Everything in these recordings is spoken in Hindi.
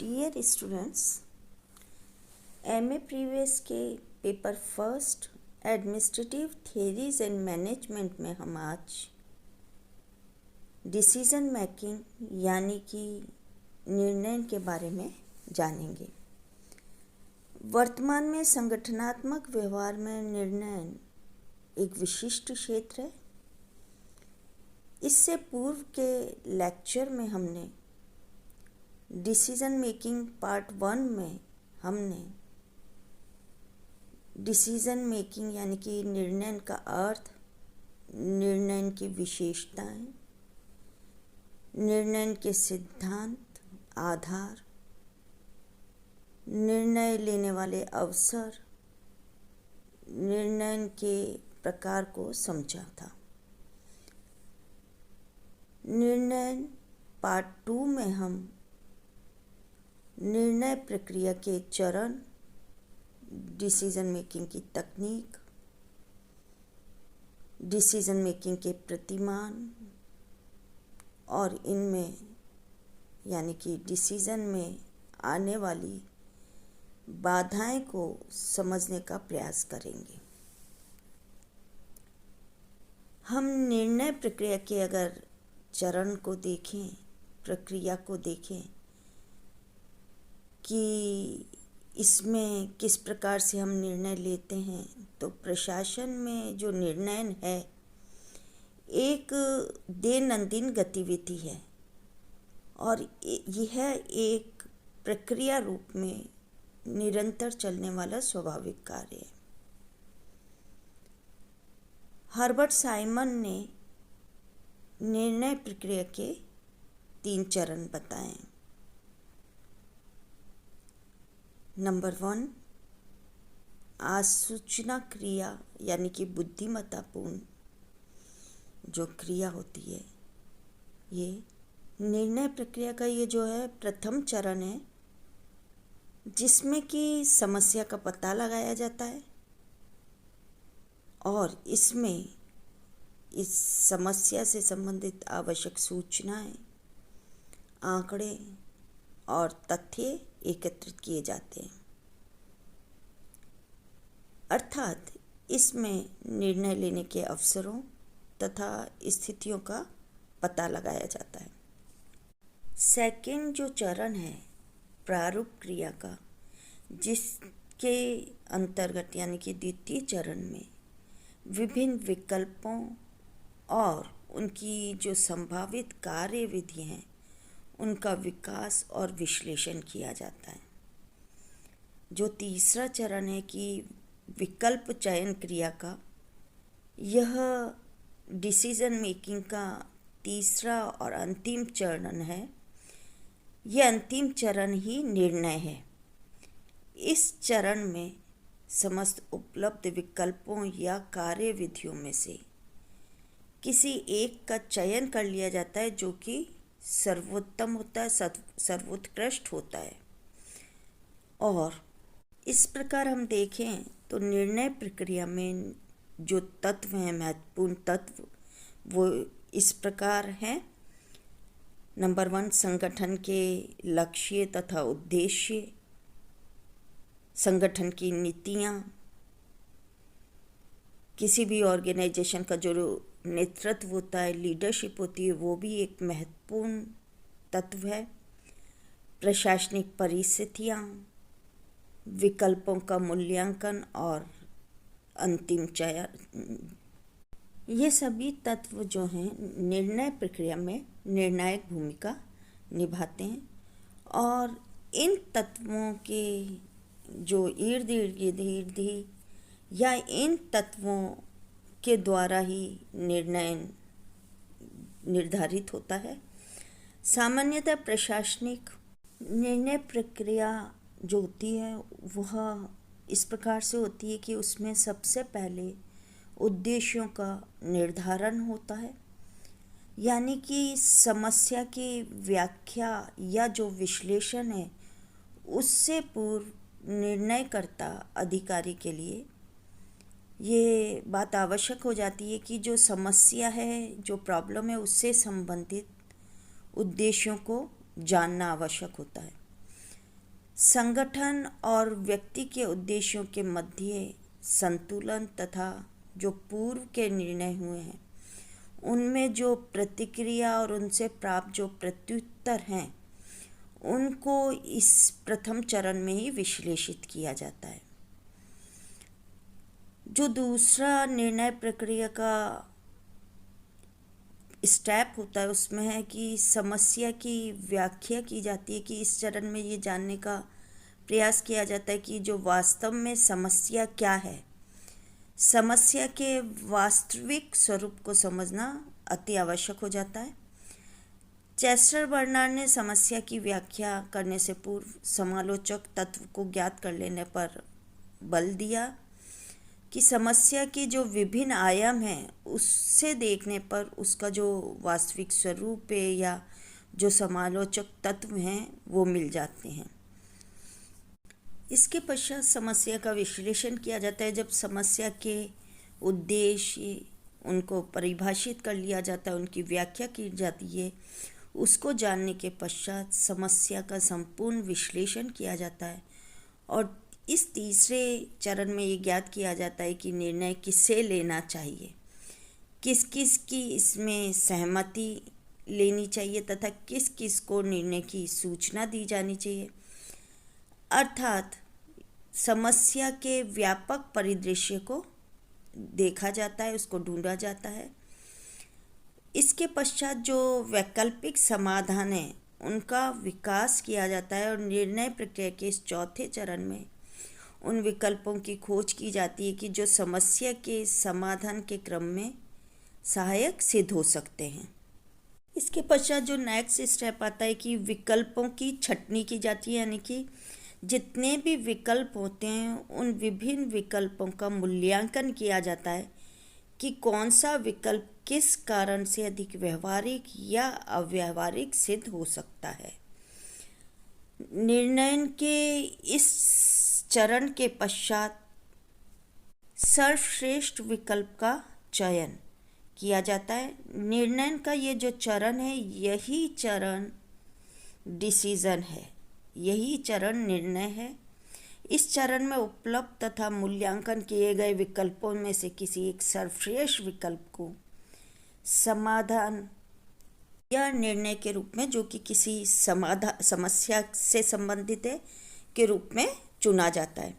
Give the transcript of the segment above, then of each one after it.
डियर स्टूडेंट्स, एमए प्रीवियस के paper first administrative theories and management में हम आज डिसीजन मेकिंग यानी कि निर्णय के बारे में जानेंगे। वर्तमान में संगठनात्मक व्यवहार में निर्णय एक विशिष्ट क्षेत्र है। इससे पूर्व के लेक्चर में हमने डिसीजन मेकिंग पार्ट 1 में हमने डिसीजन मेकिंग यानी कि निर्णय का अर्थ, निर्णय की विशेषताएं, निर्णय के सिद्धांत, आधार, निर्णय लेने वाले अवसर, निर्णय के प्रकार को समझा था। निर्णय पार्ट 2 में हम निर्णय प्रक्रिया के चरण, डिसीजन मेकिंग की तकनीक, डिसीजन मेकिंग के प्रतिमान और इनमें यानी कि डिसीजन में आने वाली बाधाएं को समझने का प्रयास करेंगे। हम निर्णय प्रक्रिया के अगर चरण को देखें, प्रक्रिया को देखें कि इसमें किस प्रकार से हम निर्णय लेते हैं, तो प्रशासन में जो निर्णय है एक दैनंदिन गतिविधि है और यह एक प्रक्रिया रूप में निरंतर चलने वाला स्वाभाविक कार्य है। हर्बर्ट साइमन ने निर्णय प्रक्रिया के 3 चरण बताए। नंबर 1, आसूचना क्रिया यानी कि बुद्धिमत्तापूर्ण जो क्रिया होती है, ये निर्णय प्रक्रिया का ये जो है प्रथम चरण है, जिसमें कि समस्या का पता लगाया जाता है और इसमें इस समस्या से संबंधित आवश्यक सूचनाएं, आंकड़े और तथ्य एकत्रित किए जाते हैं। अर्थात इसमें निर्णय लेने के अवसरों तथा स्थितियों का पता लगाया जाता है। सेकंड जो चरण है प्रारूप क्रिया का, जिसके अंतर्गत यानी कि द्वितीय चरण में विभिन्न विकल्पों और उनकी जो संभावित कार्यविधि हैं उनका विकास और विश्लेषण किया जाता है। जो तीसरा चरण है कि विकल्प चयन क्रिया का, यह डिसीजन मेकिंग का तीसरा और अंतिम चरण है। यह अंतिम चरण ही निर्णय है। इस चरण में समस्त उपलब्ध विकल्पों या कार्यविधियों में से किसी एक का चयन कर लिया जाता है जो कि सर्वोत्तम होता है, सर्वोत्कृष्ट होता है। और इस प्रकार हम देखें तो निर्णय प्रक्रिया में जो तत्व हैं, महत्वपूर्ण तत्व, वो इस प्रकार हैं। नंबर 1, संगठन के लक्ष्य तथा उद्देश्य, संगठन की नीतियाँ, किसी भी ऑर्गेनाइजेशन का जो नेतृत्व होता है, लीडरशिप होती है, वो भी एक महत्वपूर्ण तत्व है। प्रशासनिक परिस्थितियाँ, विकल्पों का मूल्यांकन और अंतिम चयन, ये सभी तत्व जो हैं निर्णय प्रक्रिया में निर्णायक भूमिका निभाते हैं। और इन तत्वों के जो इर्द गिर्द या इन तत्वों के द्वारा ही निर्णय निर्धारित होता है। सामान्यतः प्रशासनिक निर्णय प्रक्रिया जो होती है वह इस प्रकार से होती है कि उसमें सबसे पहले उद्देश्यों का निर्धारण होता है, यानी कि समस्या की व्याख्या या जो विश्लेषण है उससे पूर्व निर्णयकर्ता अधिकारी के लिए ये बात आवश्यक हो जाती है कि जो समस्या है, जो प्रॉब्लम है, उससे संबंधित उद्देश्यों को जानना आवश्यक होता है। संगठन और व्यक्ति के उद्देश्यों के मध्य संतुलन तथा जो पूर्व के निर्णय हुए हैं उनमें जो प्रतिक्रिया और उनसे प्राप्त जो प्रत्युत्तर हैं उनको इस प्रथम चरण में ही विश्लेषित किया जाता है। जो दूसरा निर्णय प्रक्रिया का स्टेप होता है उसमें है कि समस्या की व्याख्या की जाती है कि इस चरण में ये जानने का प्रयास किया जाता है कि जो वास्तव में समस्या क्या है। समस्या के वास्तविक स्वरूप को समझना अति आवश्यक हो जाता है। चेस्टर बर्नार्ड ने समस्या की व्याख्या करने से पूर्व समालोचक तत्व को ज्ञात कर लेने पर बल दिया कि समस्या की जो विभिन्न आयाम हैं उससे देखने पर उसका जो वास्तविक स्वरूप है या जो समालोचक तत्व हैं वो मिल जाते हैं। इसके पश्चात समस्या का विश्लेषण किया जाता है। जब समस्या के उद्देश्य उनको परिभाषित कर लिया जाता है, उनकी व्याख्या की जाती है, उसको जानने के पश्चात समस्या का संपूर्ण विश्लेषण किया जाता है और इस तीसरे चरण में ये ज्ञात किया जाता है कि निर्णय किससे लेना चाहिए, किस किस की इसमें सहमति लेनी चाहिए तथा किस किस को निर्णय की सूचना दी जानी चाहिए। अर्थात समस्या के व्यापक परिदृश्य को देखा जाता है, उसको ढूंढा जाता है। इसके पश्चात जो वैकल्पिक समाधान है उनका विकास किया जाता है और निर्णय प्रक्रिया के इस चौथे चरण में उन विकल्पों की खोज की जाती है कि जो समस्या के समाधान के क्रम में सहायक सिद्ध हो सकते हैं। इसके पश्चात जो नेक्स्ट स्टेप आता है कि विकल्पों की छंटनी की जाती है, यानी कि जितने भी विकल्प होते हैं उन विभिन्न विकल्पों का मूल्यांकन किया जाता है कि कौन सा विकल्प किस कारण से अधिक व्यवहारिक या अव्यवहारिक सिद्ध हो सकता है। निर्णय के इस चरण के पश्चात सर्वश्रेष्ठ विकल्प का चयन किया जाता है। निर्णय का ये जो चरण है यही चरण डिसीजन है, यही चरण निर्णय है। इस चरण में उपलब्ध तथा मूल्यांकन किए गए विकल्पों में से किसी एक सर्वश्रेष्ठ विकल्प को समाधान या निर्णय के रूप में, जो कि किसी समस्या से संबंधित है, के रूप में चुना जाता है।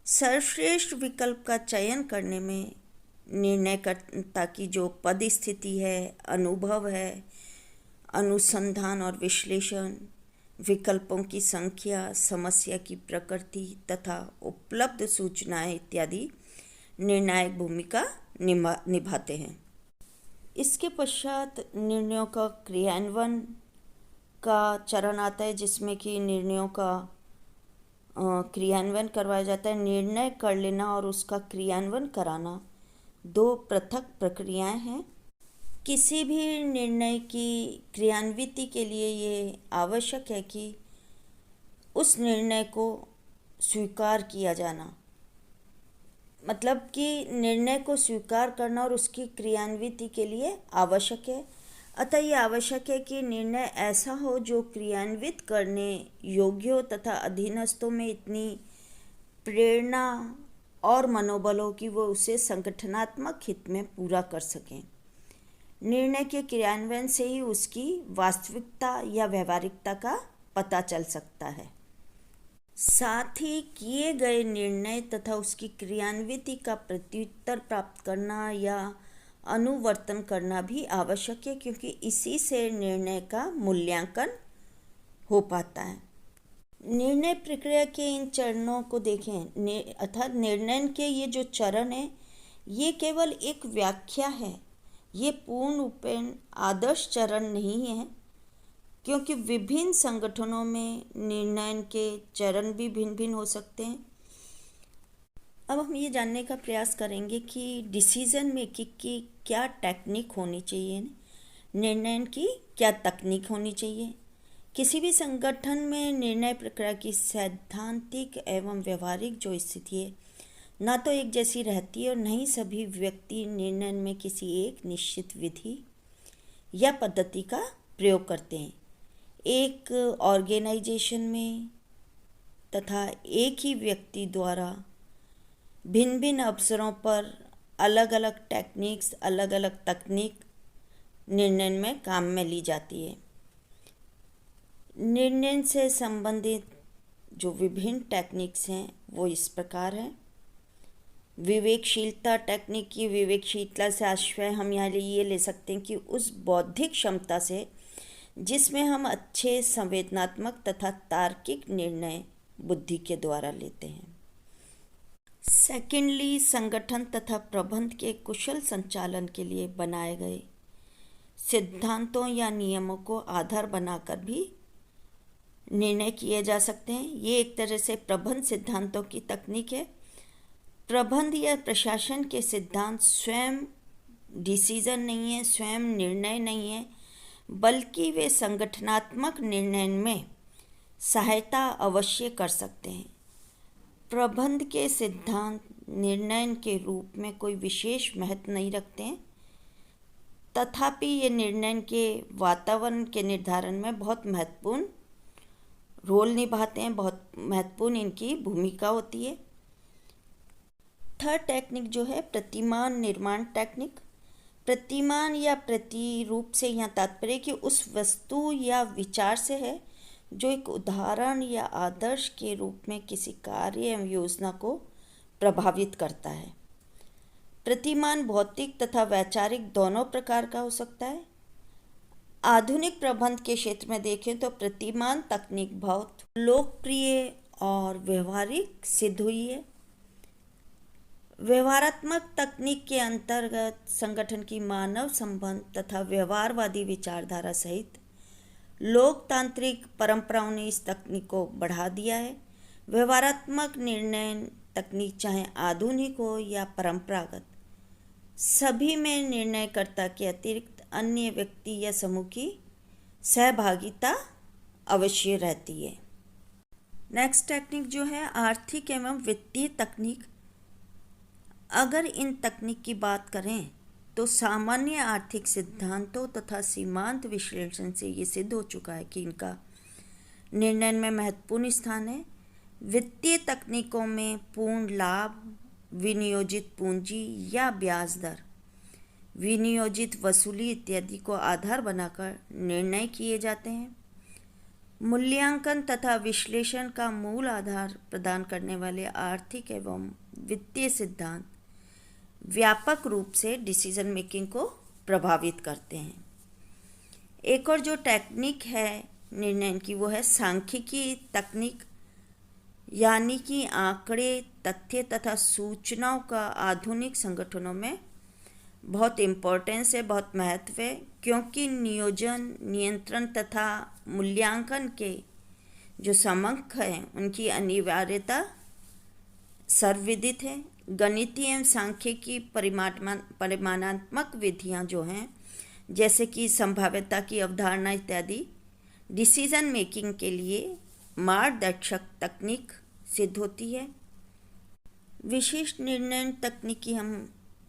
सर्वश्रेष्ठ विकल्प का चयन करने में निर्णयकर्ता की जो पद स्थिति है, अनुभव है, अनुसंधान और विश्लेषण, विकल्पों की संख्या, समस्या की प्रकृति तथा उपलब्ध सूचनाएं इत्यादि निर्णायक भूमिका निभाते हैं। इसके पश्चात निर्णयों का क्रियान्वयन का चरण आता है जिसमें कि निर्णयों का क्रियान्वयन करवाया जाता है। निर्णय कर लेना और उसका क्रियान्वयन कराना दो पृथक प्रक्रियाएं हैं। किसी भी निर्णय की क्रियान्विति के लिए ये आवश्यक है कि उस निर्णय को स्वीकार किया जाना, मतलब कि निर्णय को स्वीकार करना और उसकी क्रियान्विति के लिए आवश्यक है। अतः ये आवश्यक है कि निर्णय ऐसा हो जो क्रियान्वित करने योग्य हो तथा अधीनस्थों में इतनी प्रेरणा और मनोबल हो कि वो उसे संगठनात्मक हित में पूरा कर सकें। निर्णय के क्रियान्वयन से ही उसकी वास्तविकता या व्यवहारिकता का पता चल सकता है। साथ ही किए गए निर्णय तथा उसकी क्रियान्विति का प्रत्युत्तर प्राप्त करना या अनुवर्तन करना भी आवश्यक है, क्योंकि इसी से निर्णय का मूल्यांकन हो पाता है। निर्णय प्रक्रिया के इन चरणों को देखें, अर्थात निर्णय के ये जो चरण है ये केवल एक व्याख्या है, ये पूर्ण रूपेण आदर्श चरण नहीं है, क्योंकि विभिन्न संगठनों में निर्णय के चरण भी भिन्न भिन्न हो सकते हैं। अब हम ये जानने का प्रयास करेंगे कि डिसीजन मेकिंग की क्या टेक्निक होनी चाहिए, निर्णय की क्या तकनीक होनी चाहिए। किसी भी संगठन में निर्णय प्रक्रिया की सैद्धांतिक एवं व्यवहारिक जो स्थिति है ना तो एक जैसी रहती है और न ही सभी व्यक्ति निर्णय में किसी एक निश्चित विधि या पद्धति का प्रयोग करते हैं। एक ऑर्गेनाइजेशन में तथा एक ही व्यक्ति द्वारा भिन्न भिन्न अवसरों पर अलग अलग टेक्निक्स, अलग अलग तकनीक निर्णय में काम में ली जाती है। निर्णय से संबंधित जो विभिन्न टेक्निक्स हैं वो इस प्रकार हैं। विवेकशीलता टेक्निक की विवेकशीलता से आश्रय हम यहाँ ये ले सकते हैं कि उस बौद्धिक क्षमता से जिसमें हम अच्छे संवेदनात्मक तथा तार्किक निर्णय बुद्धि के द्वारा लेते हैं। सेकेंडली, संगठन तथा प्रबंध के कुशल संचालन के लिए बनाए गए सिद्धांतों या नियमों को आधार बनाकर भी निर्णय किए जा सकते हैं। ये एक तरह से प्रबंध सिद्धांतों की तकनीक है। प्रबंध या प्रशासन के सिद्धांत स्वयं डिसीजन नहीं है, स्वयं निर्णय नहीं है, बल्कि वे संगठनात्मक निर्णय में सहायता अवश्य कर सकते हैं। प्रबंध के सिद्धांत निर्णय के रूप में कोई विशेष महत्व नहीं रखते हैं, तथापि ये निर्णय के वातावरण के निर्धारण में बहुत महत्वपूर्ण रोल निभाते हैं, बहुत महत्वपूर्ण इनकी भूमिका होती है। थर्ड टेक्निक जो है प्रतिमान निर्माण टेक्निक। प्रतिमान या प्रतिरूप से यहाँ तात्पर्य कि उस वस्तु या विचार से है जो एक उदाहरण या आदर्श के रूप में किसी कार्य एवं योजना को प्रभावित करता है। प्रतिमान भौतिक तथा वैचारिक दोनों प्रकार का हो सकता है। आधुनिक प्रबंध के क्षेत्र में देखें तो प्रतिमान तकनीक बहुत लोकप्रिय और व्यवहारिक सिद्ध हुई है। व्यवहारात्मक तकनीक के अंतर्गत संगठन की मानव संबंध तथा व्यवहारवादी विचारधारा सहित लोकतांत्रिक परंपराओं ने इस तकनीक को बढ़ा दिया है। व्यवहारात्मक निर्णय तकनीक चाहे आधुनिक हो या परंपरागत, सभी में निर्णयकर्ता के अतिरिक्त अन्य व्यक्ति या समूह की सहभागिता अवश्य रहती है। नेक्स्ट टेक्निक जो है आर्थिक एवं वित्तीय तकनीक। अगर इन तकनीक की बात करें तो सामान्य आर्थिक सिद्धांतों तथा सीमांत विश्लेषण से ये सिद्ध हो चुका है कि इनका निर्णय में महत्वपूर्ण स्थान है। वित्तीय तकनीकों में पूर्ण लाभ, विनियोजित पूंजी या ब्याज दर, विनियोजित वसूली इत्यादि को आधार बनाकर निर्णय किए जाते हैं। मूल्यांकन तथा विश्लेषण का मूल आधार प्रदान करने वाले आर्थिक एवं वित्तीय सिद्धांत व्यापक रूप से डिसीजन मेकिंग को प्रभावित करते हैं। एक और जो टेक्निक है निर्णय की वो है सांख्यिकी तकनीक, यानी कि आंकड़े, तथ्य तथा सूचनाओं का आधुनिक संगठनों में बहुत इम्पोर्टेंस है, बहुत महत्व है, क्योंकि नियोजन, नियंत्रण तथा मूल्यांकन के जो समंक हैं उनकी अनिवार्यता सर्वविदित है। गणितीय एवं सांख्यिकी परिमाणात्मक विधियां जो हैं जैसे कि संभाव्यता की अवधारणा इत्यादि डिसीजन मेकिंग के लिए मार्गदर्शक तकनीक सिद्ध होती है। विशिष्ट निर्णय तकनीक की हम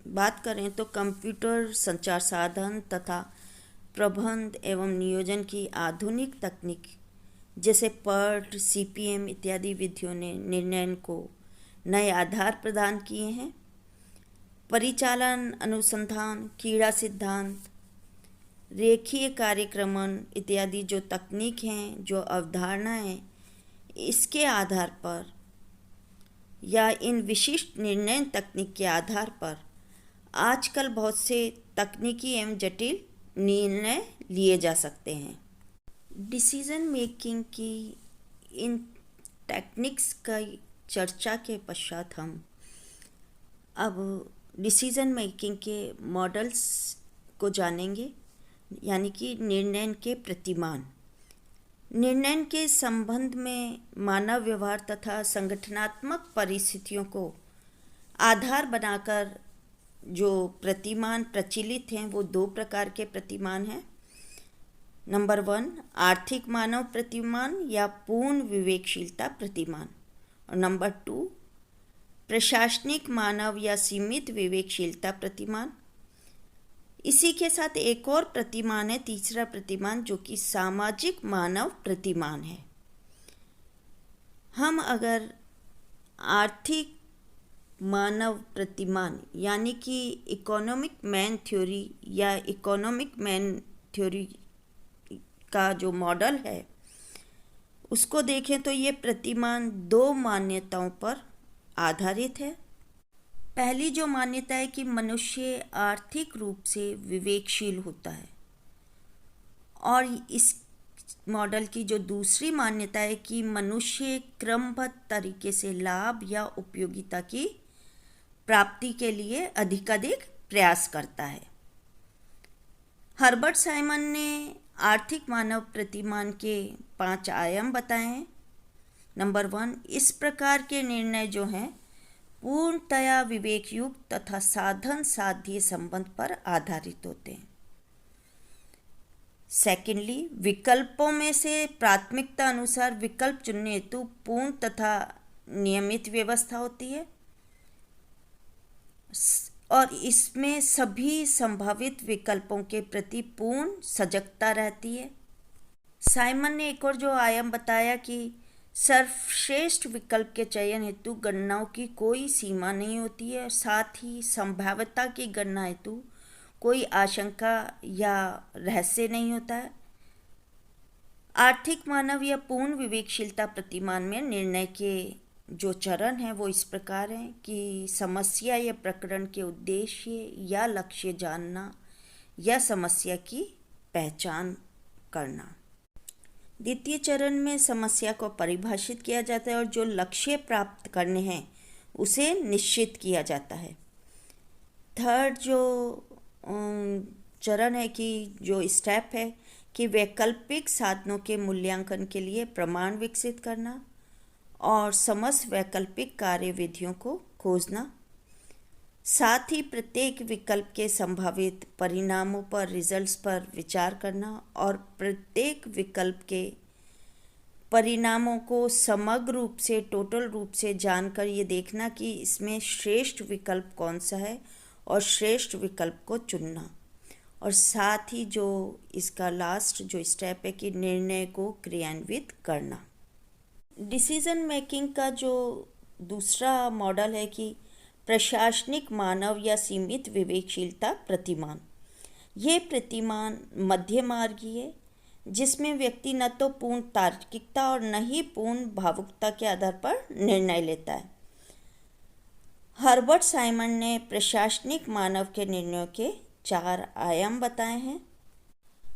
बात करें तो कंप्यूटर, संचार साधन तथा प्रबंध एवं नियोजन की आधुनिक तकनीक जैसे पर्ट, CPM इत्यादि विधियों ने निर्णय को नए आधार प्रदान किए हैं। परिचालन अनुसंधान, कीड़ा सिद्धांत, रेखीय कार्यक्रमण इत्यादि जो तकनीक हैं, जो अवधारणा है, इसके आधार पर या इन विशिष्ट निर्णय तकनीक के आधार पर आजकल बहुत से तकनीकी एवं जटिल निर्णय लिए जा सकते हैं। डिसीजन मेकिंग की इन टेक्निक्स का चर्चा के पश्चात हम अब डिसीजन मेकिंग के मॉडल्स को जानेंगे, यानी कि निर्णय के प्रतिमान। निर्णय के संबंध में मानव व्यवहार तथा संगठनात्मक परिस्थितियों को आधार बनाकर जो प्रतिमान प्रचलित हैं वो दो प्रकार के प्रतिमान हैं। नंबर 1 आर्थिक मानव प्रतिमान या पूर्ण विवेकशीलता प्रतिमान, और नंबर 2 प्रशासनिक मानव या सीमित विवेकशीलता प्रतिमान। इसी के साथ एक और प्रतिमान है, तीसरा प्रतिमान, जो कि सामाजिक मानव प्रतिमान है। हम अगर आर्थिक मानव प्रतिमान यानी कि इकोनॉमिक मैन थ्योरी या इकोनॉमिक मैन थ्योरी का जो मॉडल है उसको देखें तो ये प्रतिमान दो मान्यताओं पर आधारित है। पहली जो मान्यता है कि मनुष्य आर्थिक रूप से विवेकशील होता है, और इस मॉडल की जो दूसरी मान्यता है कि मनुष्य क्रमबद्ध तरीके से लाभ या उपयोगिता की प्राप्ति के लिए अधिकाधिक प्रयास करता है। हर्बर्ट साइमन ने आर्थिक मानव प्रतिमान के 5 आयाम बताए हैं। नंबर 1, इस प्रकार के निर्णय जो हैं पूर्णतया विवेकयुक्त तथा साधन साध्य संबंध पर आधारित होते हैं। सेकेंडली, विकल्पों में से प्राथमिकता अनुसार विकल्प चुनने हेतु पूर्ण तथा नियमित व्यवस्था होती है और इसमें सभी संभावित विकल्पों के प्रति पूर्ण सजगता रहती है। साइमन ने एक और जो आयाम बताया कि सर्वश्रेष्ठ विकल्प के चयन हेतु गणनाओं की कोई सीमा नहीं होती है, और साथ ही संभाव्यता की गणना हेतु कोई आशंका या रहस्य नहीं होता है। आर्थिक मानव या पूर्ण विवेकशीलता प्रतिमान में निर्णय के जो चरण हैं वो इस प्रकार हैं कि समस्या या प्रकरण के उद्देश्य या लक्ष्य जानना या समस्या की पहचान करना। द्वितीय चरण में समस्या को परिभाषित किया जाता है और जो लक्ष्य प्राप्त करने हैं उसे निश्चित किया जाता है। थर्ड जो चरण है कि जो स्टेप है कि वैकल्पिक साधनों के मूल्यांकन के लिए प्रमाण विकसित करना और समस्त वैकल्पिक कार्यविधियों को खोजना, साथ ही प्रत्येक विकल्प के संभावित परिणामों पर रिजल्ट्स पर विचार करना और प्रत्येक विकल्प के परिणामों को समग्र रूप से टोटल रूप से जानकर ये देखना कि इसमें श्रेष्ठ विकल्प कौन सा है और श्रेष्ठ विकल्प को चुनना, और साथ ही जो इसका लास्ट जो स्टेप है कि निर्णय को क्रियान्वित करना। डिसीजन मेकिंग का जो दूसरा मॉडल है कि प्रशासनिक मानव या सीमित विवेकशीलता प्रतिमान। ये प्रतिमान मध्य मार्गी है जिसमें व्यक्ति न तो पूर्ण तार्किकता और न ही पूर्ण भावुकता के आधार पर निर्णय लेता है। हर्बर्ट साइमन ने प्रशासनिक मानव के निर्णयों के 4 आयाम बताए हैं।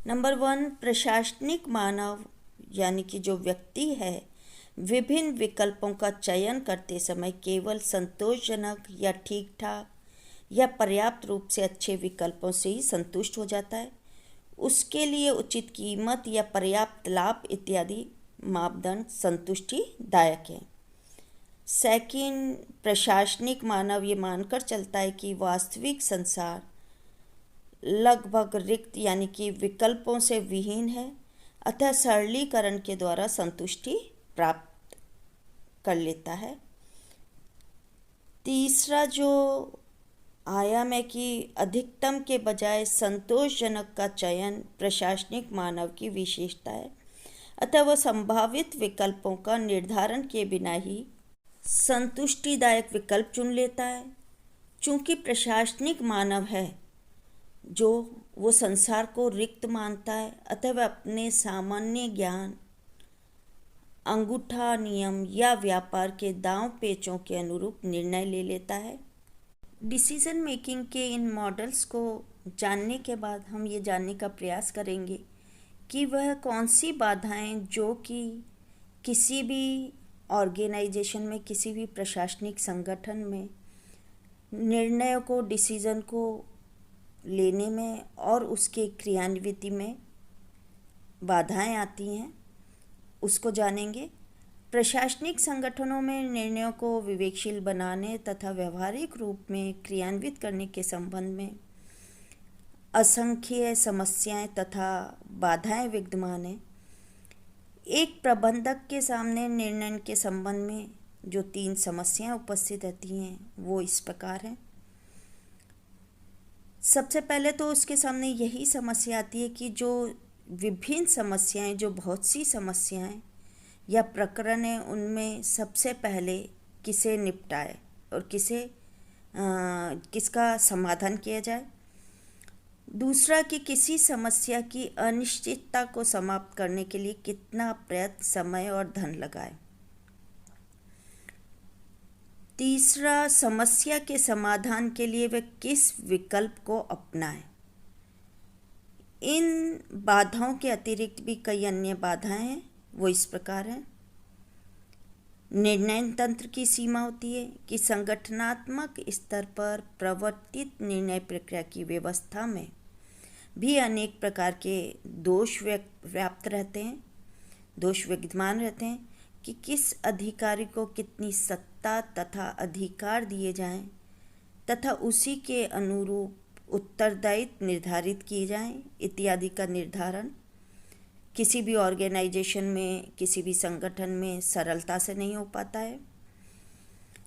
नंबर 1, प्रशासनिक मानव यानी कि जो व्यक्ति है विभिन्न विकल्पों का चयन करते समय केवल संतोषजनक या ठीक ठाक या पर्याप्त रूप से अच्छे विकल्पों से ही संतुष्ट हो जाता है। उसके लिए उचित कीमत या पर्याप्त लाभ इत्यादि मापदंड संतुष्टिदायक हैं। सेकंड, प्रशासनिक मानव ये मानकर चलता है कि वास्तविक संसार लगभग रिक्त यानी कि विकल्पों से विहीन है, अतः सरलीकरण के द्वारा संतुष्टि प्राप्त कर लेता है। तीसरा जो आयाम है कि अधिकतम के बजाय संतोषजनक का चयन प्रशासनिक मानव की विशेषता है, अतः वह संभावित विकल्पों का निर्धारण किए बिना ही संतुष्टिदायक विकल्प चुन लेता है। चूंकि प्रशासनिक मानव है जो वो संसार को रिक्त मानता है, अतः वह अपने सामान्य ज्ञान, अंगूठा नियम या व्यापार के दांव पेचों के अनुरूप निर्णय ले लेता है। डिसीजन मेकिंग के इन मॉडल्स को जानने के बाद हम ये जानने का प्रयास करेंगे कि वह कौन सी बाधाएं जो कि किसी भी ऑर्गेनाइजेशन में, किसी भी प्रशासनिक संगठन में निर्णयों को, डिसीजन को लेने में और उसके क्रियान्विति में बाधाएं आती हैं, उसको जानेंगे। प्रशासनिक संगठनों में निर्णयों को विवेकशील बनाने तथा व्यवहारिक रूप में क्रियान्वित करने के संबंध में असंख्य समस्याएं तथा बाधाएं विद्यमान हैं। एक प्रबंधक के सामने निर्णय के संबंध में जो 3 समस्याएं उपस्थित रहती हैं वो इस प्रकार हैं। सबसे पहले तो उसके सामने यही समस्या आती है कि जो विभिन्न समस्याएं, जो बहुत सी समस्याएं या प्रकरण है उनमें सबसे पहले किसे निपटाए और किसका समाधान किया जाए। दूसरा कि किसी समस्या की अनिश्चितता को समाप्त करने के लिए कितना प्रयत्न, समय और धन लगाए। तीसरा, समस्या के समाधान के लिए वे किस विकल्प को अपनाएं। इन बाधाओं के अतिरिक्त भी कई अन्य बाधाएं हैं, वो इस प्रकार हैं। निर्णय तंत्र की सीमा होती है कि संगठनात्मक स्तर पर प्रवर्तित निर्णय प्रक्रिया की व्यवस्था में भी अनेक प्रकार के दोष व्याप्त रहते हैं, दोष विद्यमान रहते हैं कि किस अधिकारी को कितनी सत्ता तथा अधिकार दिए जाएं तथा उसी के अनुरूप उत्तरदायित्व निर्धारित किए जाएं इत्यादि का निर्धारण किसी भी ऑर्गेनाइजेशन में, किसी भी संगठन में सरलता से नहीं हो पाता है।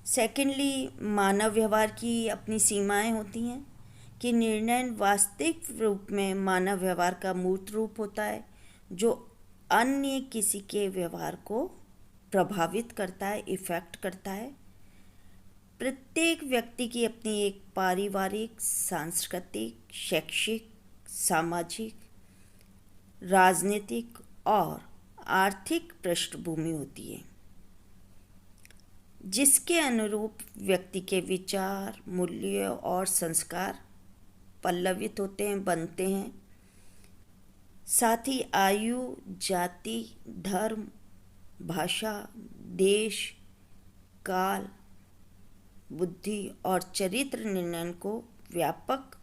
सेकेंडली, मानव व्यवहार की अपनी सीमाएं होती हैं कि निर्णय वास्तविक रूप में मानव व्यवहार का मूर्त रूप होता है जो अन्य किसी के व्यवहार को प्रभावित करता है, इफेक्ट करता है। प्रत्येक व्यक्ति की अपनी एक पारिवारिक, सांस्कृतिक, शैक्षिक, सामाजिक, राजनीतिक और आर्थिक पृष्ठभूमि होती है जिसके अनुरूप व्यक्ति के विचार, मूल्य और संस्कार पल्लवित होते हैं, बनते हैं। साथ ही आयु, जाति, धर्म, भाषा, देश, काल, बुद्धि और चरित्र निर्णय को व्यापक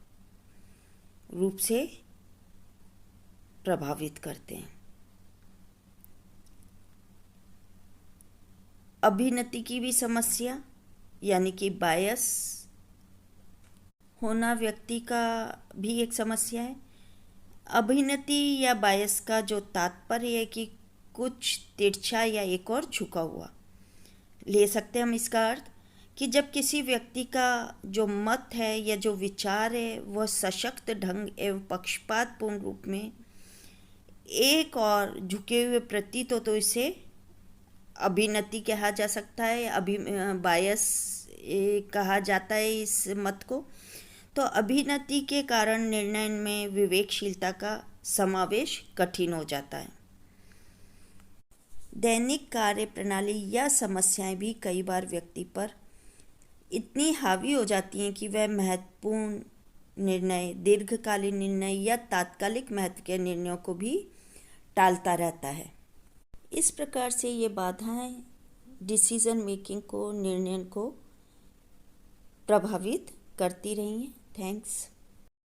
रूप से प्रभावित करते हैं। अभिनति की भी समस्या यानी कि बायस होना व्यक्ति का भी एक समस्या है। अभिनति या बायस का जो तात्पर्य है कि कुछ तिरछा या एक और झुका हुआ, ले सकते हैं हम इसका अर्थ कि जब किसी व्यक्ति का जो मत है या जो विचार है वह सशक्त ढंग एवं पक्षपातपूर्ण रूप में एक और झुके हुए प्रतीत हो तो इसे अभिनति कहा जा सकता है, बायस कहा जाता है इस मत को। तो अभिनति के कारण निर्णय में विवेकशीलता का समावेश कठिन हो जाता है। दैनिक कार्य प्रणाली या समस्याएं भी कई बार व्यक्ति पर इतनी हावी हो जाती हैं कि वह महत्वपूर्ण निर्णय, दीर्घकालीन निर्णय या तात्कालिक महत्व के निर्णयों को भी टालता रहता है। इस प्रकार से ये बाधाएं डिसीजन मेकिंग को, निर्णय को प्रभावित करती रही हैं। थैंक्स।